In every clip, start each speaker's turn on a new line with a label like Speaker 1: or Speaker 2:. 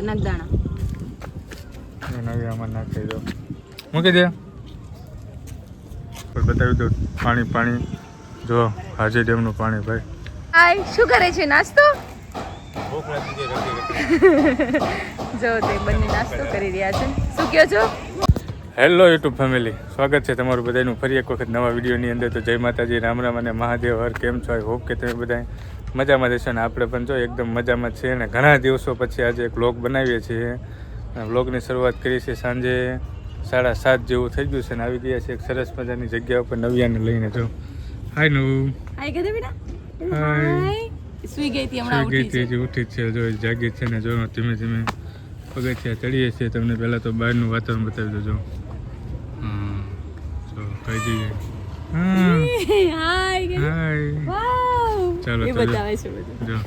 Speaker 1: નગદાણા
Speaker 2: નવી આમાં નાખી દો મૂકી દે બતાવી દો પાણી જો હાજી ડેમનું પાણી ભાઈ.
Speaker 1: હાય શું કરે છે નાસ્તો? જો તે બંને નાસ્તો કરી રહ્યા છે. શું કહો છો?
Speaker 2: હેલો યુટ્યુબ ફેમિલી, સ્વાગત છે તમારું બધાનું ફરી એક વખત નવા વિડીયોની અંદર. તો જય માતાજી, રામ રામ અને મહાદેવ હર. કેમ છો? આઈ હોપ કે તમે બધા મજામાં રહેશો ને આપણે પણ જો એકદમ મજામાં છે. અને ઘણા દિવસો પછી આજે એક વ્લોગ બનાવીએ છીએ. વ્લોગની શરૂઆત કરી છે સાંજે 7:30 જેવું થઈ ગયું છે ને આવી ગયા છે એક સરસ મજાની જગ્યા ઉપર નવિયાને લઈને. જો હાય નવું
Speaker 1: હાય કદે બેટા
Speaker 2: હાય.
Speaker 1: સુઈ ગઈ હતી હમણાં
Speaker 2: ઉઠી છે. જો જાગી છે ને જો ધીમે ધીમે પગથિયા ચડીએ છીએ. તમને પહેલાં તો બહારનું વાતાવરણ બતાવી દો. જો કઈ જઈએ
Speaker 1: હાય વાવ
Speaker 2: ચાલો
Speaker 1: એ બતાવે છે બધું.
Speaker 2: જો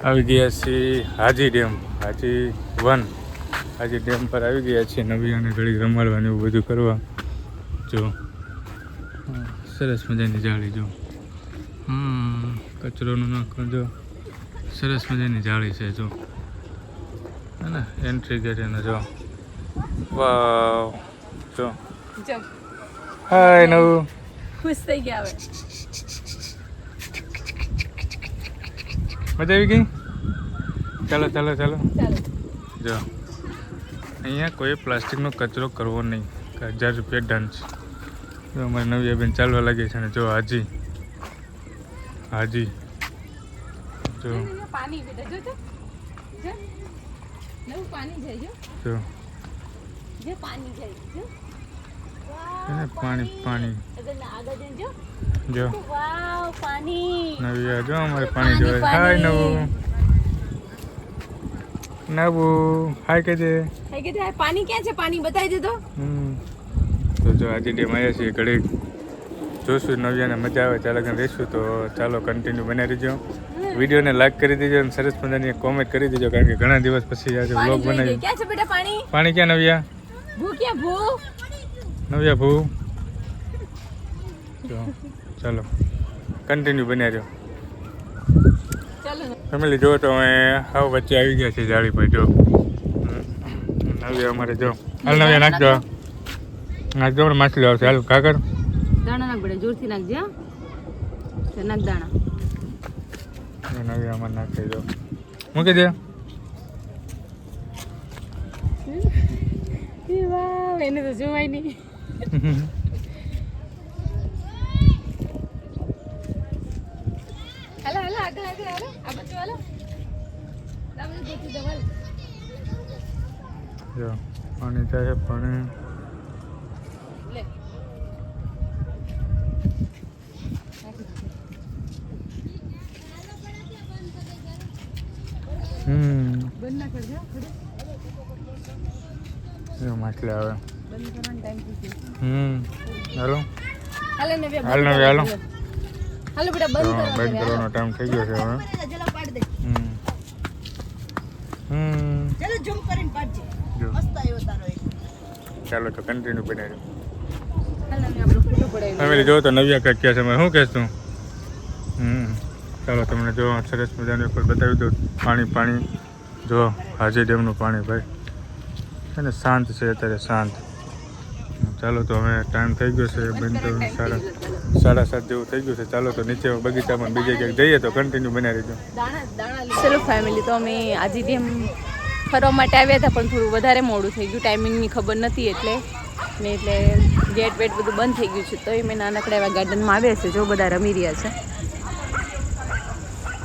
Speaker 2: આવી ગયા છીએ હાજી ડેમ, હાજી ડેમ પર આવી ગયા છીએ. નવિયાને ઘડી રમાડવાનું એવું બધું કરવા. જો સરસ મજાની જાળી. જો કચરોનું નાખો. જો સરસ મજાની જાળી છે. જો હે ને એન્ટ્રી ગેટ એને. જો વાવ. જો હાય નવું
Speaker 1: ખુશ થઈ ગયા હવે.
Speaker 2: મજા આવી ગઈ. ચાલો
Speaker 1: ચાલો
Speaker 2: જો અહીંયા કોઈ પ્લાસ્ટિકનો કચરો કરવો નહીં. 1000 રૂપિયા દંડ. જો અમારે નવી બેન ચાલવા લાગી છે ને. જો હાજી જો
Speaker 1: પાણી બેટા જો નવું પાણી જાય
Speaker 2: જો
Speaker 1: જો પાણી જાય જો
Speaker 2: પાણી જો
Speaker 1: વાવ પાણી.
Speaker 2: નવી જો અમારે પાણી જોવાય. હાય નવું હાય કે છે.
Speaker 1: પાણી ક્યાં છે? પાણી બતાવી દેતો.
Speaker 2: તો જો આજે ડેમ આવ્યા છીએ. ઘડી જોશું નવિયાને મજા આવે ચાલે રહીશું. તો ચાલો કન્ટિન્યુ બનાવી દેજો. વિડીયોને લાઈક કરી દેજો અને સરસ મજાની કોમેન્ટ કરી દેજો. કારણ કે ઘણા દિવસ પછી આજે વ્લોગ બનાવી.
Speaker 1: ક્યાં છે બેટા પાણી?
Speaker 2: પાણી ક્યાં નવિયા? નવિયા ભૂ. જો ચાલો કન્ટિન્યુ બનાવી દો. ફેમિલી જો તો અમે હાવ વચ્ચે આવી ગયા છે જાળી પર. જો નવિયા અમારે જો હાલ નવિયા નાખજો માછલી આવશે. હાલ કાકર
Speaker 1: દાણા નાખ બેટા જોરથી નાખજે. નાખ દાણા.
Speaker 2: નવી આમાં નાખી દો મૂકી દે.
Speaker 1: એને તો જોવાય નહીં. હાલો આગળ આ બાજુ હાલો.
Speaker 2: જો પાણી જાય પાણી. માછલી આવે. હાલો
Speaker 1: બેટા
Speaker 2: બંધ કરવાનો ટાઈમ થઈ ગયો છે હવે. ચાલો તો કન્ટિન્યુ બનાવી. ફેમિલી જો તો નવિયા કાંઈક કહે છે. શું કહેશ તું? ચાલો તમને જો સરસ મજાનું ઉપર બતાવી દઉં. પાણી જો હાજી ડેમનું પાણી ભાઈ છે ને શાંત છે અત્યારે, શાંત. ચાલો તો હવે ટાઈમ થઈ ગયો છે બંધ કરવાનું. 7:30 જેવું થઈ ગયું છે. ચાલો તો નીચે બગીચામાં બીજે ક્યાંક જઈએ તો કન્ટિન્યુ બનાવી દેજો.
Speaker 1: ચલો ફેમિલી, તો અમે હાજી ડેમ ફરવા માટે આવ્યા હતા પણ થોડું વધારે મોડું થઈ ગયું. ટાઈમિંગની ખબર નથી એટલે ગેટ વેટ બધું બંધ થઈ ગયું છે. તો મેં નાનકડા એવા ગાર્ડનમાં આવ્યા છે. જો બધા રમી રહ્યા છે.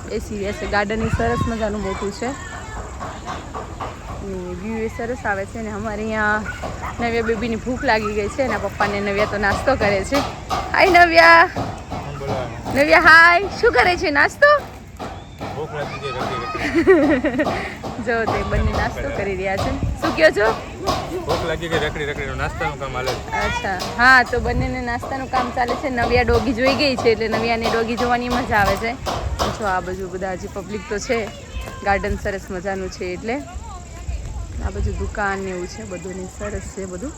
Speaker 1: બેસી રહ્યા છે. ગાર્ડન એ સરસ મજાનું મોટું છે. વ્યૂ એ સરસ આવે છે. ને અમારે અહીંયા નવ્યા બેબીની ભૂખ લાગી ગઈ છે. એના પપ્પાને નવ્યા તો નાસ્તો કરે છે. હાય નવ્યા હાય. શું કરે છે? નાસ્તો. જો તે બંને નાસ્તો કરી રહ્યા છે. શું કહો છો?
Speaker 2: ભૂખ લાગી ગઈ. રખડી નાસ્તાનું કામ ચાલે છે.
Speaker 1: અચ્છા હા, તો બંનેને નાસ્તાનું કામ ચાલે છે. નવ્યા ડોગી જોઈ ગઈ છે એટલે નવ્યાને ડોગી જોવાની મજા આવે છે. જો આ બાજુ બધા હજી પબ્લિક તો છે. ગાર્ડન સરસ મજાનું છે એટલે આ બધું દુકાન ને એવું છે. બધું સરસ છે બધું.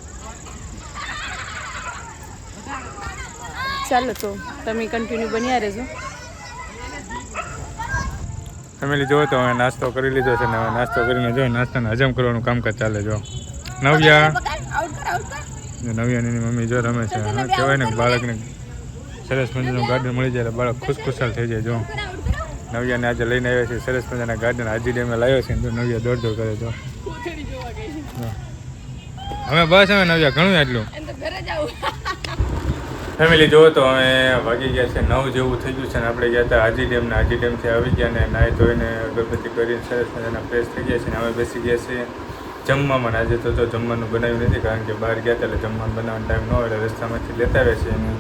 Speaker 1: ચાલો તો તમે કન્ટિન્યુ બન્યા રહેજો.
Speaker 2: ફેમિલી જો તો હવે નાસ્તો કરી લીધો છે ને હવે નાસ્તો કરીને જો નાસ્તાને હજમ કરવાનું કામકાજ ચાલે જો નવ્યા નવ્યાની મમ્મી જો રમે છે હા કહેવાય ને બાળકને સરસ મજાનું ગાર્ડન મળી જાય બાળક ખુશખુશાલ થઈ જાય જો નવ્યાને આજે લઈને આવ્યા છે સરસ મજાના ગાર્ડન હાજી ડેમે લાવ્યો છે તો નવ્યા દોડ કરે જો હવે બસ હવે નવ્યા ઘણું આટલું ફેમિલી જોવો તો હવે વાગી ગયા છે 9 જેવું થઈ ગયું છે ને આપણે ગયા હતા હાજી ડેમથી આવી ગયા ને નાહી ધોઈને અગરબત્તી કરીને સરસ મજાના ફ્રેશ થઈ ગયા છે ને હવે બેસી ગયા છે જમવામાં આજે તો જમવાનું બનાવ્યું નથી કારણ કે બહાર ગયા હતા એટલે જમવાનું બનાવવાનો ટાઈમ ન હોય એટલે રસ્તામાંથી લેતા આવે છે અને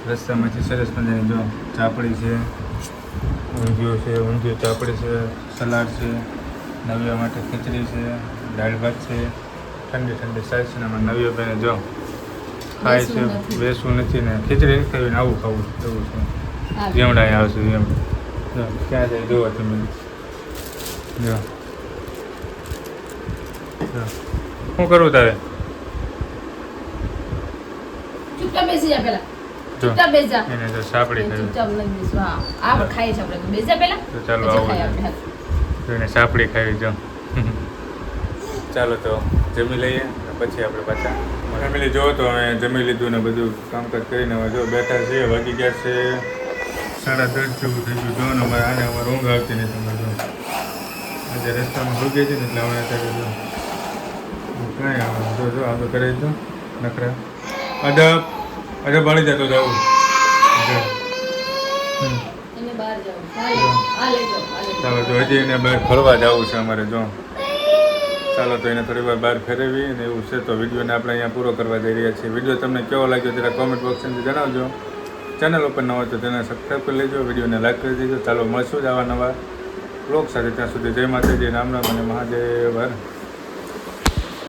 Speaker 2: રસ્તામાંથી સરસ મજાની જો ચાપડી છે ઊંધિયું ચાપડી છે સલાડ છે નવ્યા માટે ખીચડી છે દાળ ભાત છે ઠંડી સાઈઝ છે ને એમાં નવ્યાભાઈને જો ખાય છે બેસવું નથી ને ખીચડી નથી ખાવી ને આવું ખાવું એવું છે જેમડા અહીં આવશે એમ ક્યાં જાય જોવો તમે જો શું કરવું તારે
Speaker 1: ચૂપચાપ બેસી જા પેલા
Speaker 2: જો
Speaker 1: ચૂપચાપ બેસી જા
Speaker 2: એને તો સાપડી ખાવી
Speaker 1: ચૂપચાપ લઈ બેસવા આ ખાઈ છે આપણે બેસી જા પેલા
Speaker 2: તો ચાલો
Speaker 1: પછી
Speaker 2: આવું
Speaker 1: ખાઈ આપણે
Speaker 2: તો એને સાપડી ખાવી જો ચાલો તો જમી લઈએ પછી આપણે પાછા ફેમિલી જોવો તો અમે જમી લીધું ને બધું કામકાજ કરીને હવે જો બેઠા છીએ વાગી ગયા છે 10:30 જેવું થઈ ગયું જો ને અમારે ઊંઘ આવતી નથી તમે જો આજે રસ્તામાં હોઈ ગઈ છે ને એટલે અમે અત્યારે જો કાંઈ આવે જો આપણે કરી દો નકરા અડબ વાળી જતો જવું
Speaker 1: એને બહાર જાવ આ લઈ જાવ
Speaker 2: ચાલો તો હજી એને બહાર ફરવા જવું છે અમારે જો ચાલો તો એને થોડી વાર બહાર ફેરવી ને એવું છે તો વિડીયોને આપણે અહીંયા પૂરો કરવા જઈ રહ્યા છીએ વિડીયો તમને કેવો લાગ્યો જરા કોમેન્ટ બોક્સમાં જણાવજો ચેનલ ઉપર ન હોય તો તેને સબસ્ક્રાઈબ કરી લેજો વિડીયોને લાઈક કરી દેજો ચાલો મળશું જ આવા નવા બ્લોગ સાથે ત્યાં સુધી જય માતાજી રામ રામ અને મહાદેવ હર